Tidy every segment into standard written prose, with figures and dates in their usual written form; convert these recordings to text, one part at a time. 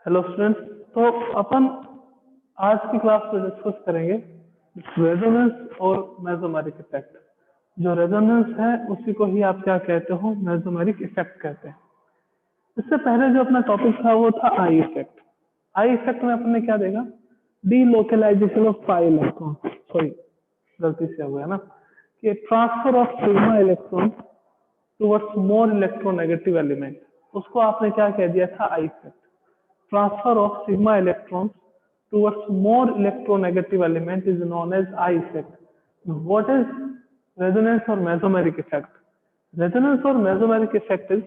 Hello students. तो अपन आज की क्लास में डिस्कस करेंगे रेजोनेंस और मेसोमेरिक इफेक्ट। जो रेजोनेंस है उसी को ही आप क्या कहते हो, मेसोमेरिक इफेक्ट कहते हैं। इससे पहले जो अपना टॉपिक था वो था आई इफेक्ट। आई इफेक्ट में अपन ने क्या देखा, delocalization of pi electron, sorry गलती से हो गया ना, कि transfer of sigma electron towards more electronegative element, उसको आपने क्या कह दिया था, I effect. Transfer of sigma electrons towards more electronegative element is known as I effect. What is resonance or mesomeric effect? Resonance or mesomeric effect is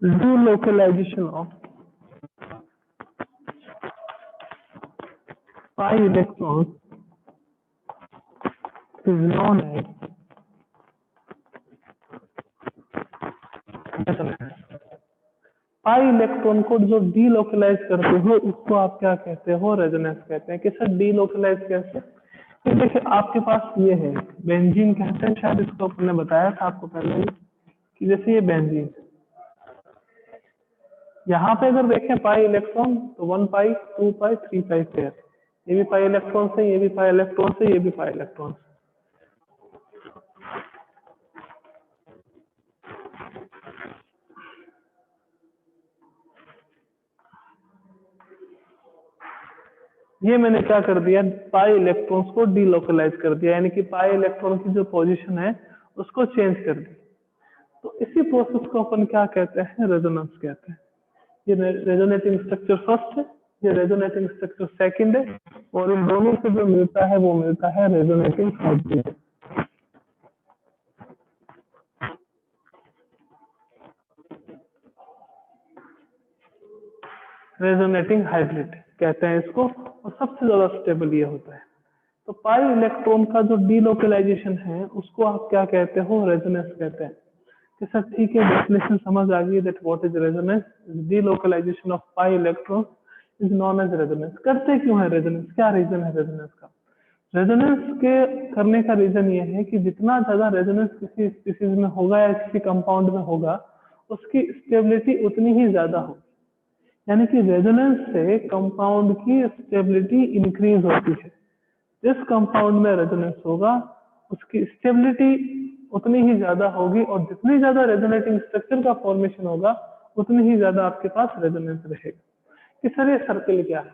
delocalization of pi electrons is known as pi electron को जो delocalise करते हो उसको आप क्या कहते हो, resonance कहते हैं। किसे डीलोकलाइज कैसे? तो देखिए आपके पास ये है बेंजीन कहते हैं, शायद इसको आपने बताया था आपको पहले ही कि जैसे ये बेंजीन, यहाँ पे अगर देखें पाई इलेक्ट्रॉन तो 1 पाई 2 पाई 3 पाई पेयर, ये भी पाई इलेक्ट्रॉन से, ये भी पाई इलेक्ट्रॉन से, ये भी पाई इलेक्ट्रॉन से। ये मैंने क्या कर दिया, पाई इलेक्ट्रॉन्स को डीलोकलाइज कर दिया, यानी कि पाई इलेक्ट्रॉन की जो पोजीशन है उसको चेंज कर दी। तो इसी प्रोसेस को अपन क्या कहते हैं, रेजोनेंस कहते हैं। ये रेजोनेटिंग स्ट्रक्चर फर्स्ट है, ये रेजोनेटिंग स्ट्रक्चर सेकंड है, और इन दोनों से जो मिलता है वो मिलता है रेजोनेटिंग हाइब्रिड। रेजोनेटिंग हाइब्रिड कहते हैं इसको, और सबसे ज्यादा स्टेबल ये होता है। तो पाई इलेक्ट्रॉन का जो डीलोकलाइजेशन है उसको आप क्या कहते हो, रेजोनेंस कहते हैं। कि सर ठीक है, डेफिनेशन समझ आ गई, that what is resonance, delocalization of pi electron is known as resonance. करते क्यों है रेजोनेंस, क्या रीजन है रेजोनेंस का? रेजोनेंस के करने का रीजन ये है कि जितना ज्यादा रेजोनेंस किसी स्पीशीज में होगा या किसी कंपाउंड में होगा, उसकी स्टेबिलिटी उतनी ही ज्यादा होगी। यानी कि रेजोनेंस से कंपाउंड की स्टेबिलिटी इंक्रीज होती है। जिस कंपाउंड में रेजोनेंस होगा उसकी स्टेबिलिटी उतनी ही ज्यादा होगी, और जितनी ज्यादा रेजोनेटिंग स्ट्रक्चर का फॉर्मेशन होगा उतनी ही ज्यादा आपके पास रेजोनेंस रहेगा। कि सर ये सर्किल क्या है,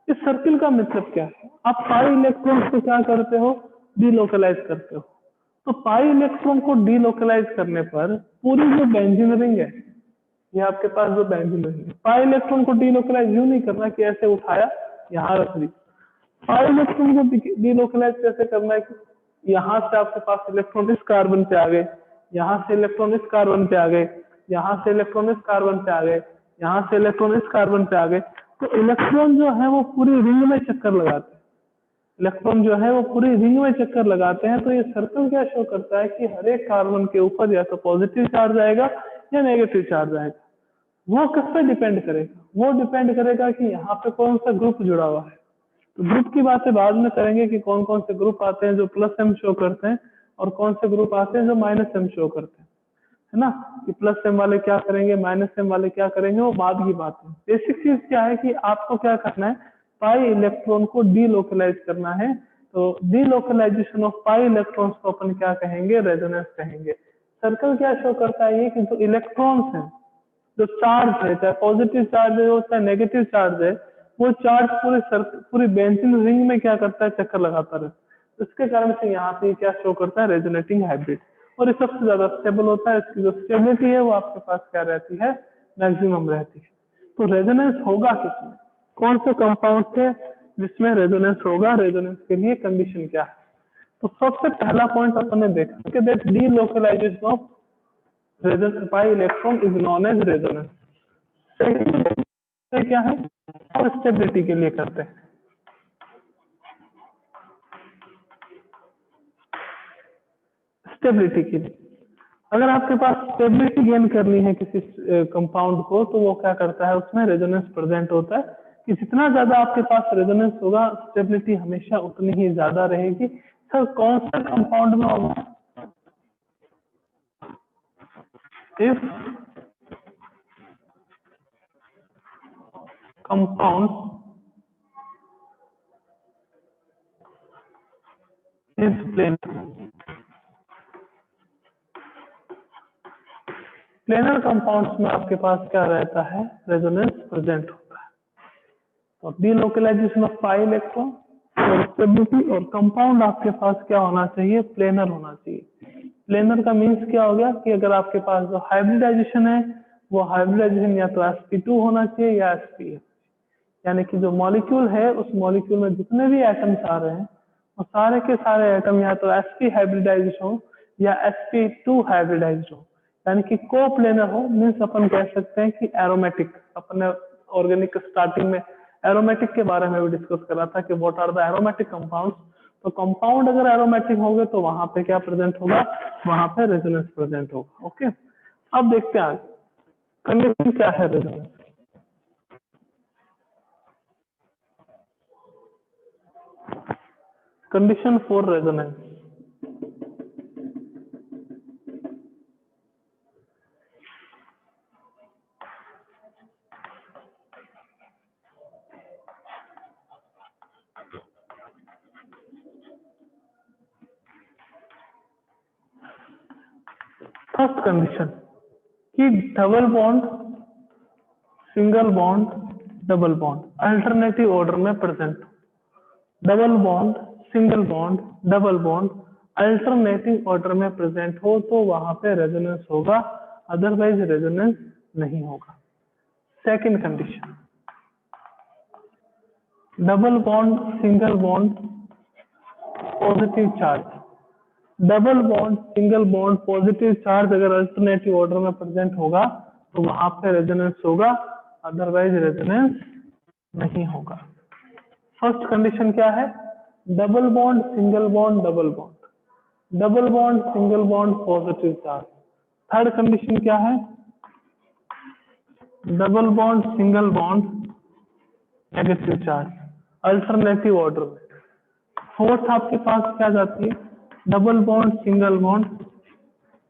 इस सर्किल का मतलब क्या है? आप पाई इलेक्ट्रॉन को क्या करते हो, डीलोकलाइज करते हो। तो पाई इलेक्ट्रॉन को डीलोकलाइज करने पर पूरी जो बेंजीन रिंग है, ये आपके पास जो बेंजीन रिंग है, पाई इलेक्ट्रॉन को डीलोकलाइज यूं नहीं करना कि ऐसे उठाया यहाँ रख दी। पाई इलेक्ट्रॉन को डीलोकलाइज कैसे करना है कि यहाँ से आपके पास इलेक्ट्रॉन इस कार्बन पे आ गए, यहाँ से इलेक्ट्रॉन इस कार्बन पे आ गए, यहाँ से इलेक्ट्रॉन इस कार्बन पे आ गए, यहाँ से इलेक्ट्रॉन इस कार्बन पे आ गए। तो इलेक्ट्रॉन जो है वो पूरी रिंग में चक्कर लगाते हैं, इलेक्ट्रॉन जो है वो पूरी रिंग में चक्कर लगाते हैं। तो ये सर्कल क्या शो करता है कि हर एक कार्बन के ऊपर या तो पॉजिटिव चार्ज आएगा या नेगेटिव चार्ज आएगा। वो किस पे डिपेंड करेगा? वो डिपेंड करेगा कि यहाँ पे कौन सा ग्रुप जुड़ा हुआ है। तो ग्रुप की बातें बाद में करेंगे कि कौन कौन से ग्रुप आते हैं जो प्लस एम शो करते हैं, और कौन से ग्रुप आते हैं जो माइनस एम शो करते हैं, है ना। कि प्लस एम वाले क्या करेंगे, माइनस एम वाले क्या करेंगे, वो बाद की बात है। बेसिक चीज क्या है कि आपको क्या करना है, पाई इलेक्ट्रॉन को डीलोकलाइज करना है। तो डीलोकलाइजेशन ऑफ पाई इलेक्ट्रॉन्स को अपन क्या कहेंगे, रेजोनेंस कहेंगे। सर्कल क्या शो करता है, ये कि जो इलेक्ट्रॉन्स हैं, जो चार्ज है, चाहे पॉजिटिव चार्ज है चाहे नेगेटिव चार्ज है, वो चार्ज पूरी बेंजीन रिंग में क्या करता है, चक्कर लगाता रहता है। इसके कारण से यहाँ पे क्या शो करता है, रेजोनेटिंग हाइब्रिड। और ये सबसे ज्यादा स्टेबल होता है, इसकी जो स्टेबिलिटी है वो आपके पास क्या रहती है, मैक्सिमम रहती है। तो रेजोनेंस होगा किसमें, कौन से कंपाउंड से जिसमें रेजोनेंस होगा, रेजोनेंस के लिए कंडीशन क्या है? तो सबसे पहला पॉइंट अपन ने देखा कि that delocalization of pi electron is known as resonance. क्या है, और स्टेबिलिटी के लिए करते हैं। स्टेबिलिटी के लिए, अगर आपके पास स्टेबिलिटी गेन करनी है किसी कंपाउंड को, तो वो क्या करता है, उसमें रेजोनेंस प्रेजेंट होता है। कि जितना ज्यादा आपके पास रेजोनेंस होगा, स्टेबिलिटी हमेशा उतनी ही ज्यादा रहेगी। सर कौन सा कंपाउंड में होगा, if compound is planar। Planar compounds में आपके पास क्या रहता है, रेजोनेंस प्रेजेंट होता है। तो डीलोकलाइजेशन ऑफ पाई इलेक्ट्रॉन और स्टेबिलिटी, और कंपाउंड आपके पास क्या होना चाहिए, प्लेनर होना चाहिए। प्लेनर का मीन्स क्या हो गया कि अगर आपके पास जो हाइब्रिडाइजेशन है वो हाइब्रिडाइजेशन या तो sp2 होना चाहिए या sp, यानी कि जो मॉलिक्यूल है उस मॉलिक्यूल में जितने भी एटम्स आ रहे हैं वो सारे के सारे एटम या तो sp हाइब्रिडाइज हो या sp2 हाइब्रिडाइज हो, यानी कि कोप्लेनर हो। मीन्स अपन कह सकते हैं कि एरोमेटिक, अपन ऑर्गेनिक स्टार्टिंग में एरोमेटिक के बारे में भी डिस्कस करा था कि what are the aromatic compounds. तो कंपाउंड अगर एरोमेटिक होंगे तो वहां पे क्या प्रेजेंट होगा, वहां पे रेजोनेंस प्रेजेंट होगा। ओके, अब देखते हैं आगे कंडीशन क्या है resonance. Condition for resonance, first condition कि double bond, single bond, double bond alternative order में present. Double bond, single bond, double bond alternative order में प्रेजेंट हो तो वहां पे रेजोनेंस होगा, अदरवाइज रेजोनेंस नहीं होगा। Second condition, double bond, single bond, positive charge. Double bond, single bond, positive charge अगर अल्टरनेटिव ऑर्डर में प्रेजेंट होगा तो वहां पे रेजोनेंस होगा, अदरवाइज रेजोनेंस नहीं होगा। फर्स्ट कंडीशन क्या है, double bond, single bond, double bond. Double bond, single bond, positive charge. Third condition क्या है, double bond, single bond, negative charge alternative order में। फोर्थ आपके पास क्या जाती है, double bond, single bond,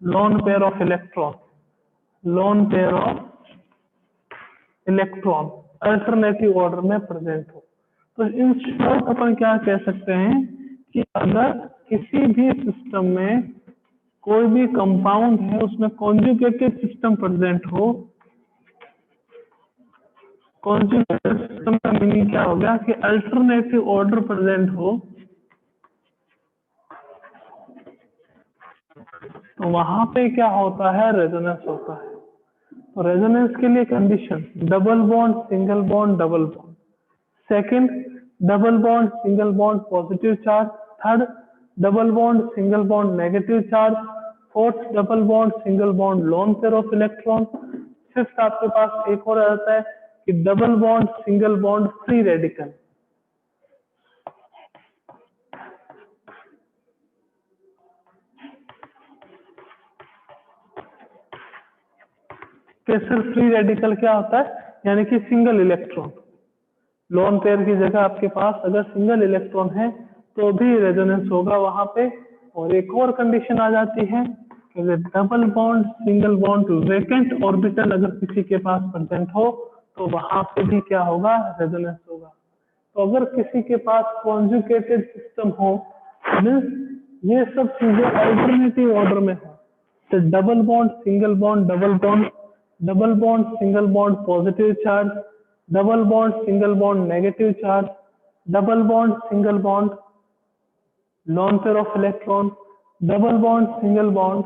lone pair of electron, loan pair of electron alternative order में present हो। तो इन शॉर्ट अपन क्या कह सकते हैं कि अगर किसी भी सिस्टम में कोई भी कंपाउंड है उसमें कॉन्जुगेटेड सिस्टम प्रेजेंट हो, कॉन्जुगेटेड सिस्टम का मीनिंग क्या हो गया कि अल्टरनेटिव ऑर्डर प्रेजेंट हो, तो वहां पे क्या होता है, रेजोनेंस होता है। तो रेजोनेंस के लिए condition double bond, single bond, double bond. Second, double bond, single bond, positive charge. Third, double bond, single bond, negative charge. Fourth, double bond, single bond, lone pair of electron. Fifth आपके पास एक और आता है कि double bond, single bond, free radical. सिर्फ free radical क्या होता है, यानी कि सिंगल इलेक्ट्रॉन। लोन पेयर की जगह आपके पास अगर सिंगल इलेक्ट्रॉन है तो भी रेजोनेंस होगा वहां पे। और एक और कंडीशन आ जाती है कि double bond, single bond, vacant orbital अगर किसी के पास प्रेजेंट हो तो वहां पे भी क्या होगा, रेजोनेंस होगा। तो अगर किसी के पास कॉन्जुगेटेड सिस्टम हो, मीन्स ये सब चीजें अल्टरनेटिव ऑर्डर में हो, तो double bond, single bond, double bond, double bond, single bond, positive charge, double bond, single bond, negative charge, double bond, single bond, lone pair of electron, double bond, single bond,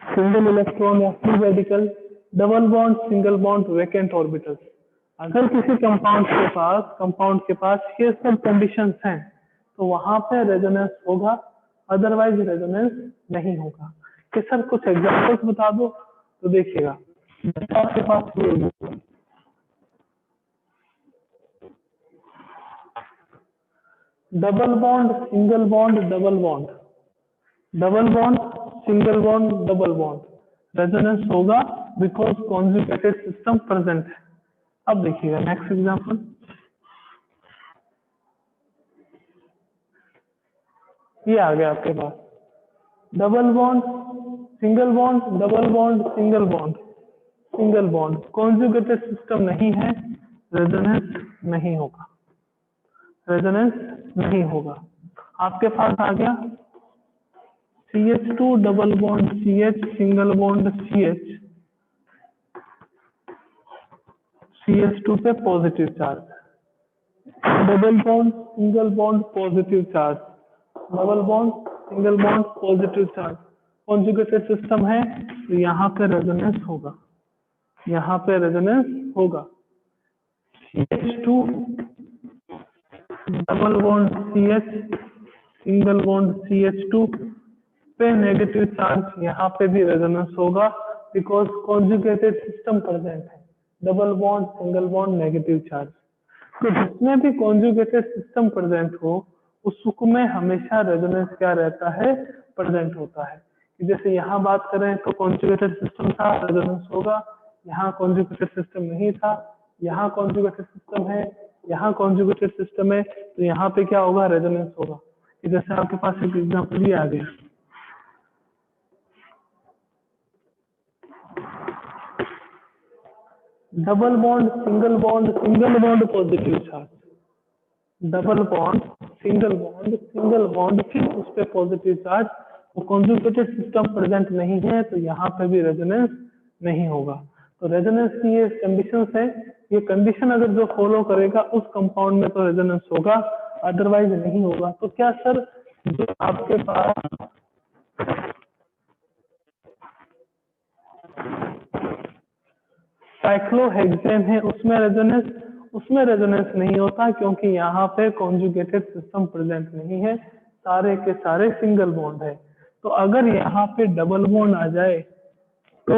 single electron या free radical, double bond, single bond, vacant orbital. अगर किसी compound के पास ये सब conditions हैं तो वहां पे रेजोनेंस होगा, अदरवाइज रेजोनेंस नहीं होगा। कि सर कुछ एग्जांपल्स बता दो, तो देखिएगा आपके पास double bond, single bond, double bond, double bond, single bond, double bond resonance होगा बिकॉज कॉन्जुगेटेड सिस्टम प्रेजेंट है। अब देखिएगा नेक्स्ट एग्जांपल, ये आ गया आपके पास double bond, single bond, double bond, single bond, single bond, conjugated system नहीं है, रेजोनेंस नहीं होगा, रेजोनेंस नहीं होगा। आपके पास आ गया CH2 double bond CH, single bond CH, CH2 पे positive charge, double bond single bond positive charge, double bond single bond positive charge, conjugated system है तो यहाँ पे रेजोनेंस होगा, यहाँ पे रेजोनेंस होगा। CH2 double bond CH, single bond CH2 पे नेगेटिव चार्ज, यहाँ पे भी रेजोनेंस होगा बिकॉज कॉन्जुगेटेड सिस्टम प्रेजेंट है, double bond single bond negative charge. तो जिसमें भी कॉन्जुगेटेड सिस्टम प्रेजेंट हो उसमें हमेशा रेजोनेंस क्या रहता है, प्रेजेंट होता है। जैसे यहाँ बात करें तो कॉन्जुगेटेड सिस्टम था, रेजोनेंस होगा, यहाँ कॉन्जुगेटेड सिस्टम नहीं था, यहाँ कॉन्जुगेटेड सिस्टम है, यहाँ कॉन्जुगेटेड सिस्टम है, तो यहाँ पे क्या होगा, रेजोनेंस होगा। जैसे आपके पास एक एग्जाम्पल ये आ गया, double bond single bond, single bond positive charge, double bond single bond, single bond फिर उस पर पॉजिटिव चार्ज, वो कॉन्जुगेटेड सिस्टम प्रेजेंट नहीं है तो यहाँ पे भी रेजोनेंस नहीं होगा। तो रेजोनेंस की ये कंडीशंस है, ये कंडीशन अगर जो फॉलो करेगा उस कंपाउंड में तो रेजोनेंस होगा, अदरवाइज नहीं होगा। तो क्या सर जो आपके पास साइक्लोहेक्सेन है उसमें रेजोनेंस नहीं होता क्योंकि यहाँ पे कॉन्जुगेटेड सिस्टम प्रेजेंट नहीं है, सारे के सारे सिंगल बॉन्ड है। तो अगर यहाँ पे डबल बॉन्ड आ जाए तो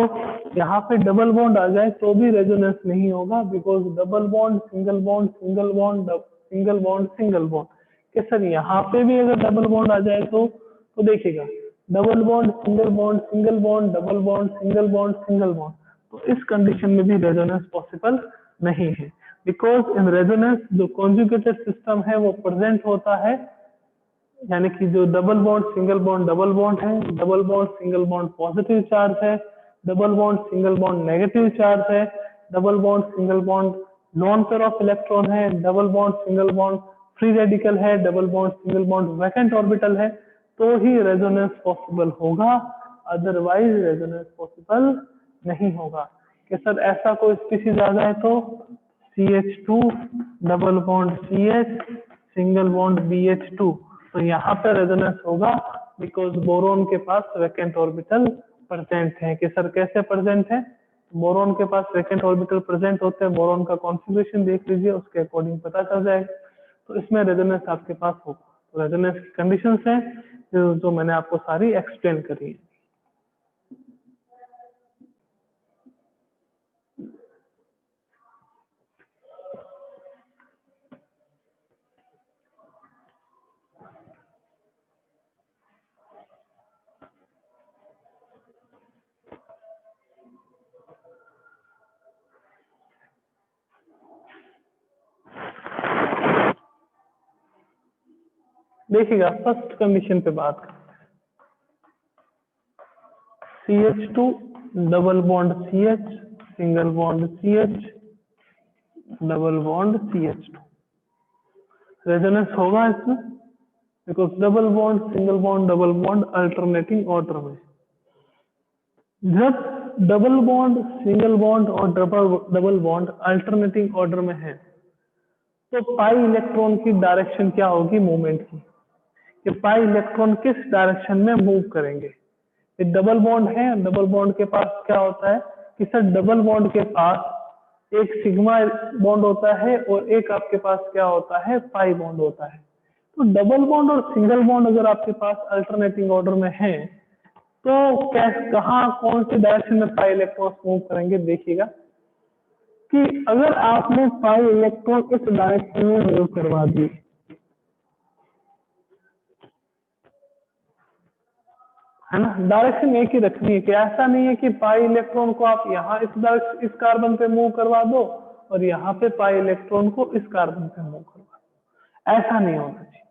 यहाँ पे डबल बॉन्ड आ जाए तो भी रेजोनेंस नहीं होगा because double bond single bond, single bond single bond, single bond के सर यहाँ पे भी अगर डबल बॉन्ड आ जाए तो देखिएगा double bond single bond, single bond double bond, single bond single bond, तो इस कंडीशन में भी रेजोनेंस पॉसिबल नहीं है बिकॉज इन रेजोनेंस जो कॉन्जुगेटेड सिस्टम है वो प्रेजेंट होता है, यानी कि जो double bond single bond double bond है, double bond single bond positive charge है, double bond single bond negative charge है, double bond single bond non pair of electron है, double bond single bond free radical है, double bond single bond vacant orbital है, तो ही resonance possible होगा, otherwise resonance possible नहीं होगा। कि सर ऐसा कोई स्पीशीज आ जाए तो CH2 double bond CH, single bond BH2, तो यहाँ पे रेजोनेंस होगा बिकॉज बोरोन के पास वैकेंट ऑर्बिटल प्रेजेंट है। कि सर कैसे प्रेजेंट है, बोरोन के पास वैकेंट ऑर्बिटल प्रेजेंट होते हैं, बोरोन का कॉन्फ़िगरेशन देख लीजिए, उसके अकॉर्डिंग पता चल जाएगा, तो इसमें रेजोनेंस आपके पास होगा। तो रेजोनेंस की कंडीशंस हैं जो मैंने आपको सारी एक्सप्लेन करी है। देखिएगा फर्स्ट कंडीशन पे बात करते हैं, CH2 double bond CH, single bond CH, double bond CH2, resonance होगा इसमें because double bond single bond double bond alternating order में। जब डबल बॉन्ड सिंगल बॉन्ड और डबल बॉन्ड अल्टरनेटिंग ऑर्डर में है तो पाई इलेक्ट्रॉन की डायरेक्शन क्या होगी मूवमेंट की, कि पाई इलेक्ट्रॉन किस डायरेक्शन में मूव करेंगे। ये डबल बॉन्ड है, डबल बॉन्ड के पास क्या होता है कि सर डबल बॉन्ड के पास एक सिग्मा बॉन्ड होता है और एक आपके पास क्या होता है, पाई बॉन्ड होता है। तो डबल बॉन्ड और सिंगल बॉन्ड अगर आपके पास अल्टरनेटिंग ऑर्डर में है तो कहाँ कौन सी डायरेक्शन में पाई इलेक्ट्रॉन मूव करेंगे। देखिएगा कि अगर आपने पाई इलेक्ट्रॉन इस डायरेक्शन में मूव करवा दी, है ना, डायरेक्शन एक ही रखनी है, कि ऐसा नहीं है कि पाई इलेक्ट्रॉन को आप यहाँ इस कार्बन पे मूव करवा दो और यहाँ पे पाई इलेक्ट्रॉन को इस कार्बन पे मूव करवा दो, ऐसा नहीं होना चाहिए।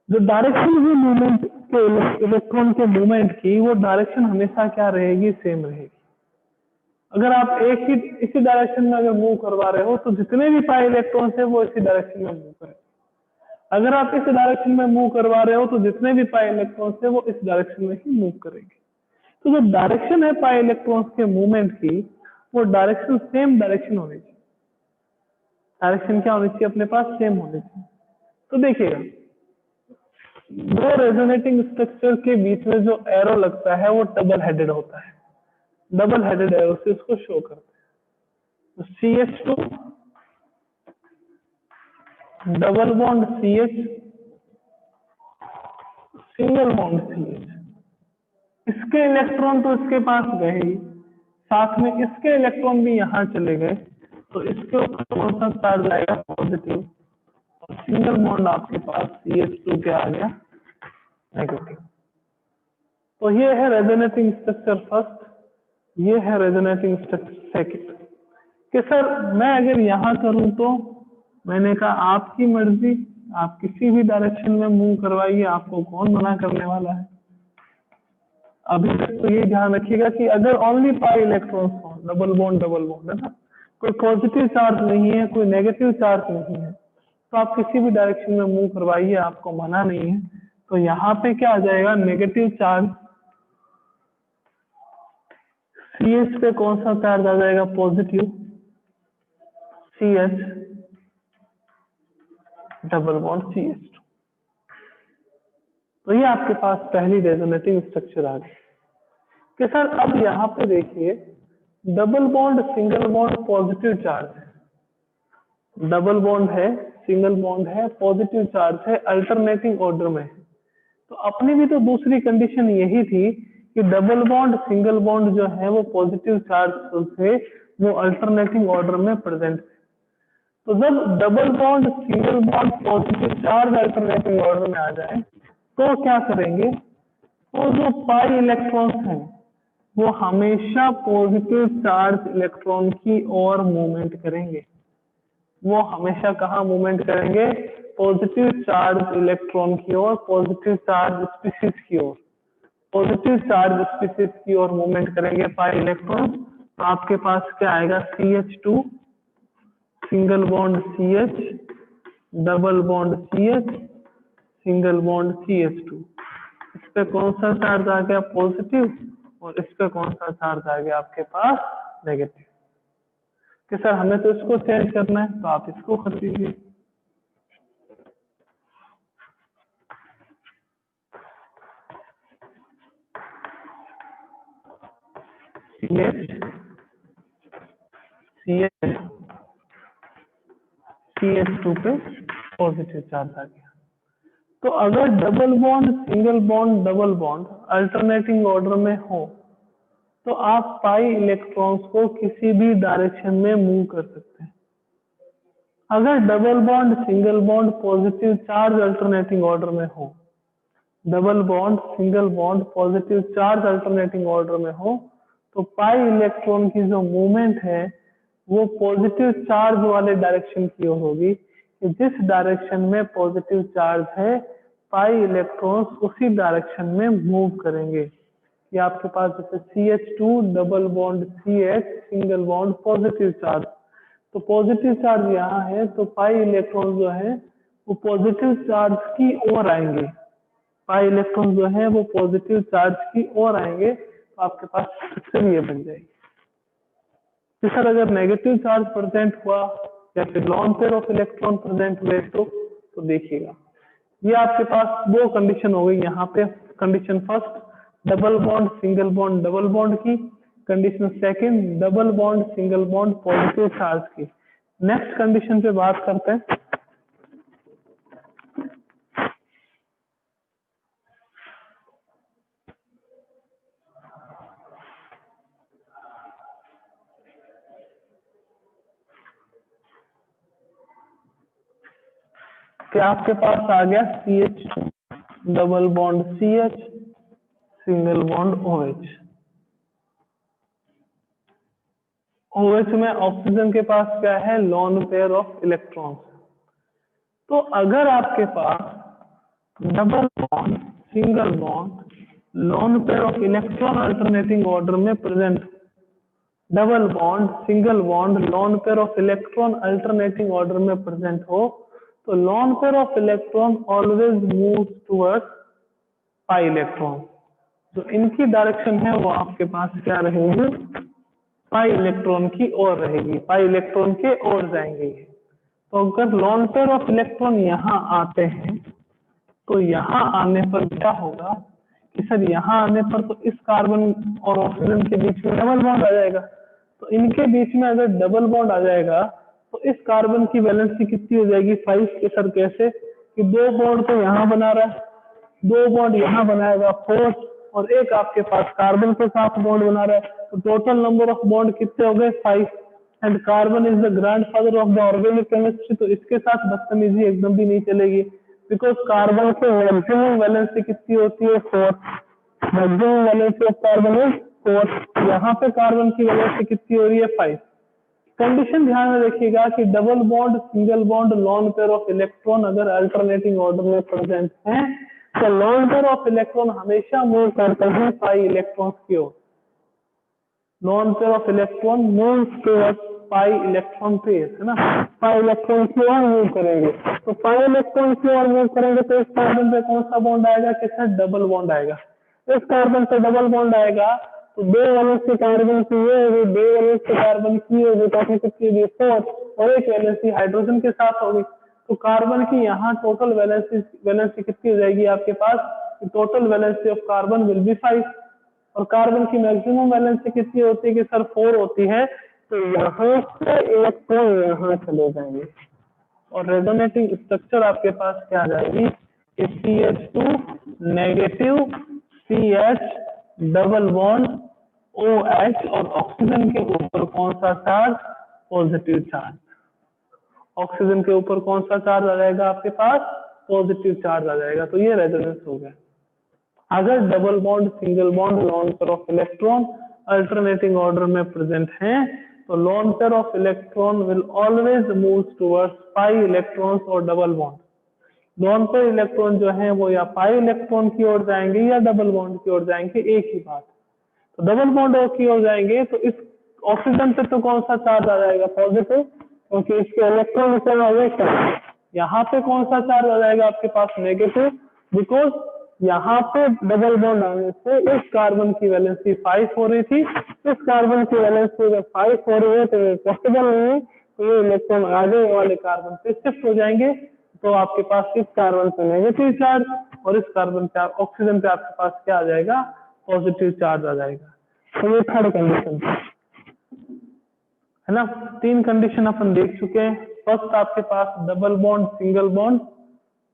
जो डायरेक्शन भी मूवमेंट के इलेक्ट्रॉन के मूवमेंट की वो डायरेक्शन हमेशा क्या रहेगी, सेम रहेगी। अगर आप एक ही इसी डायरेक्शन में अगर मूव करवा रहे हो तो जितने भी पाई इलेक्ट्रॉन्स है वो इसी डायरेक्शन में मूव करेंगे। अगर आप इस डायरेक्शन में मूव करवा रहे हो तो जितने भी पाई इलेक्ट्रॉन्स है वो इस डायरेक्शन में ही मूव करेंगे। तो जो डायरेक्शन है पाई इलेक्ट्रॉन्स के मूवमेंट की वो डायरेक्शन सेम डायरेक्शन होनी चाहिए। डायरेक्शन क्या होनी चाहिए, अपने पास सेम होनी चाहिए। तो देखिएगा दो रेजोनेटिंग स्ट्रक्चर के बीच में जो एरो लगता है वो डबल हेडेड होता है। डबल हेडेड एरो से इसको शो करते हैं। CH2 double bond CH single bond CH। इसके इलेक्ट्रॉन तो इसके पास गए ही, साथ में इसके इलेक्ट्रॉन भी यहाँ चले गए, तो इसके ऊपर कौन सा चार्ज आएगा, पॉजिटिव। और सिंगल बॉन्ड आपके पास CH2 क्या आ गया, नेगेटिव। तो ये है रेजोनेटिंग स्ट्रक्चर फर्स्ट, ये है रेजोनेटिंग स्ट्रक्चर सेकंड। कि सर मैं अगर यहाँ करूं तो मैंने कहा आपकी मर्जी, आप किसी भी डायरेक्शन में मूव करवाइए, आपको कौन मना करने वाला है। अभी तक तो ये ध्यान रखिएगा कि अगर ओनली पाई इलेक्ट्रॉन्स हो, डबल बॉन्ड है ना, कोई पॉजिटिव चार्ज नहीं है, कोई नेगेटिव चार्ज नहीं है, तो आप किसी भी डायरेक्शन में मूव करवाइए, आपको मना नहीं है। तो यहाँ पे क्या आ जाएगा, नेगेटिव चार्ज। CH पे कौन सा चार्ज आ जाएगा, positive, CH double bond CH2। तो ये आपके पास पहली रेजोनेटिंग स्ट्रक्चर आ गई। कि सर अब यहाँ पे देखिए double bond single bond positive charge है, डबल बॉन्ड है, सिंगल बॉन्ड है, पॉजिटिव चार्ज है, अल्टरनेटिंग ऑर्डर में। तो अपनी भी तो दूसरी कंडीशन यही थी कि डबल बॉन्ड सिंगल बॉन्ड जो है वो पॉजिटिव चार्ज से वो अल्टरनेटिंग ऑर्डर में प्रेजेंट है। तो जब double bond single bond positive charge alternating order में आ जाए तो क्या करेंगे, तो जो पाई इलेक्ट्रॉन्स हैं वो हमेशा पॉजिटिव चार्ज इलेक्ट्रॉन की ओर मूवमेंट करेंगे। वो हमेशा कहाँ मूवमेंट करेंगे, पॉजिटिव चार्ज इलेक्ट्रॉन की ओर, पॉजिटिव चार्ज स्पीशीज की ओर, पॉजिटिव चार्ज स्पीशीज की ओर मूवमेंट करेंगे पाई इलेक्ट्रॉन। तो आपके पास क्या आएगा, CH2 single bond CH double bond CH single bond CH2। इस पे कौन सा चार्ज आ गया, पॉजिटिव, और इस पे कौन सा चार्ज आ गया आपके पास, नेगेटिव। कि सर हमें तो इसको चेंज करना है, तो आप इसको कर दीजिए। CH2 पे पॉजिटिव चार्ज आ गया। तो अगर double bond single bond double bond alternating order में हो तो आप पाई इलेक्ट्रॉन्स को किसी भी डायरेक्शन में मूव कर सकते हैं। अगर double bond single bond positive charge alternating order में हो, double bond single bond positive charge alternating order में हो, तो पाई इलेक्ट्रॉन की जो मूवमेंट है वो पॉजिटिव चार्ज वाले डायरेक्शन की ओर होगी। कि जिस डायरेक्शन में पॉजिटिव चार्ज है पाई इलेक्ट्रॉन्स उसी डायरेक्शन में मूव करेंगे। कि आपके पास जैसे CH2 double bond CH single bond positive charge, तो पॉजिटिव चार्ज यहाँ है तो पाई इलेक्ट्रॉन जो है वो पॉजिटिव चार्ज की ओर आएंगे, पाई इलेक्ट्रॉन जो है वो पॉजिटिव चार्ज की ओर आएंगे। तो आपके पास स्ट्रक्चर ये बन जाएगी। कि सर अगर नेगेटिव चार्ज प्रेजेंट हुआ या फिर lone pair of electron present हुए तो देखिएगा ये आपके पास दो कंडीशन हो गई। यहाँ पे condition first double bond single bond double bond की, condition second double bond single bond positive charge की। नेक्स्ट कंडीशन पे बात करते हैं। कि आपके पास आ गया CH double bond CH single bond OH। OH में ऑक्सीजन के पास क्या है, लॉन पेयर ऑफ इलेक्ट्रॉन्स। तो अगर आपके पास double bond single bond lone pair of electron alternating order में present, double bond single bond lone pair of electron alternating order में प्रेजेंट हो तो lone pair of electron always move towards pi electron. जो इनकी direction है वो आपके पास क्या रहेगी, पाई इलेक्ट्रॉन की ओर रहेगी, पाई इलेक्ट्रॉन के ओर जाएंगे। तो अगर लोन पेयर ऑफ इलेक्ट्रॉन यहाँ आते हैं तो यहाँ आने पर क्या होगा कि सर यहाँ आने पर तो इस कार्बन और ऑक्सीजन के बीच में डबल बॉन्ड आ जाएगा। तो इनके बीच में अगर डबल बॉन्ड आ जाएगा तो इस कार्बन की वैलेंसी कितनी हो जाएगी 5 के। सर कैसे कि 2 बॉन्ड तो यहाँ बना रहा है, 2 बॉन्ड यहाँ बनाएगा 4 और एक आपके पास कार्बन के साथ बॉन्ड बना रहा है। तो टोटल नंबर ऑफ बॉन्ड कितने हो गए 5 and carbon is the grandfather of the organic chemistry. तो इसके साथ बदतमीजी एकदम भी नहीं चलेगी बिकॉज कार्बन की मैक्सिमम वैलेंसी कितनी होती है 4, maximum valency of carbon is 4। यहाँ पे कार्बन की वैलेंसी कितनी हो रही है 5। कंडीशन ध्यान में रखिएगा कि double bond single bond lone pair of electron अगर अल्टरनेटिंग ऑर्डर में प्रेजेंट है तो लोन पेयर ऑफ इलेक्ट्रॉन हमेशा मूव करते हैं पाई इलेक्ट्रॉन्स की ओर। Lone pair of electron move towards pi electron pair, है ना, पाई इलेक्ट्रॉन की ओर मूव करेंगे। तो पाई इलेक्ट्रॉन की ओर मूव करेंगे तो इस कार्बन पे कौन सा बॉन्ड आएगा, किससे डबल बॉन्ड आएगा। इस कार्बन से डबल बॉन्ड आएगा तो 2 वैलेंसी कार्बन की ये होगी, 2 वैलेंसी कार्बन की होगी, टोटल कितनी होगी 4 और एक वैलेंसी हाइड्रोजन के साथ होगी। तो कार्बन की यहाँ टोटल वैलेंसी कितनी हो जाएगी आपके पास, total valency of carbon will be 5 और कार्बन की मैक्सिमम वैलेंसी कितनी होती है कि सर 4 होती है। तो यहाँ से इलेक्ट्रॉन यहाँ चले जाएंगे और रेजोनेटिंग स्ट्रक्चर आपके पास क्या आ जाएगी CH2 negative CH double bond OH और ऑक्सीजन के ऊपर कौन सा चार्ज, पॉजिटिव चार्ज। ऑक्सीजन के ऊपर कौन सा चार्ज आ जाएगा आपके पास, पॉजिटिव चार्ज आ जाएगा। तो ये रेजोनेंस हो गया। अगर double bond single bond lone pair of electron alternating order में प्रेजेंट हैं तो lone pair of electron will always move towards pi electrons और double bond. Lone pair electron जो है वो या पाई इलेक्ट्रॉन की ओर जाएंगे या डबल बॉन्ड की ओर जाएंगे, एक ही बात। तो डबल बॉन्ड की ओर जाएंगे तो इस ऑक्सीजन पे तो कौन सा चार्ज आ जाएगा, पॉजिटिव, क्योंकि इसके इलेक्ट्रॉन से आवेश। यहाँ पे कौन सा चार्ज आ जाएगा आपके पास, नेगेटिव, बिकॉज यहाँ पे डबल बॉन्ड आने से इस कार्बन की वैलेंसी 5 हो रही थी, इस कार्बन की वैलेंसी अगर 5 हो रही है तो ये पॉसिबल नहीं है। तो ये इलेक्ट्रॉन आगे वाले कार्बन पे शिफ्ट हो जाएंगे तो आपके पास इस कार्बन पे नेगेटिव चार्ज और इस कार्बन पे ऑक्सीजन पे आपके पास क्या आ जाएगा, पॉजिटिव चार्ज आ जाएगा। तो ये थर्ड कंडीशन है ना। 3 कंडीशन अपन देख चुके हैं। फर्स्ट आपके पास double bond single bond,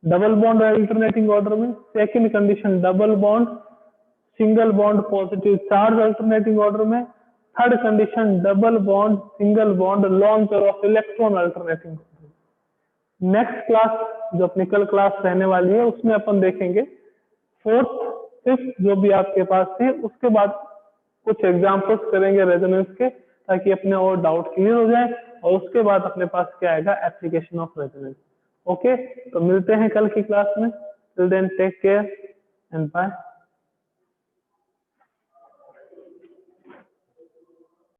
double bond alternating order में। Second condition double bond single bond positive charge alternating order में। Third condition double bond single bond lone pair of electron alternating. Next class जो अपनी कल class रहने वाली है उसमें अपन देखेंगे 4th 5th जो भी आपके पास है, उसके बाद कुछ एग्जांपल्स करेंगे रेजोनेंस के ताकि अपने और डाउट क्लियर हो जाए और उसके बाद अपने पास क्या आएगा, एप्लीकेशन ऑफ रेजोनेंस। ओके, तो मिलते हैं कल की क्लास में। Till then take care and bye.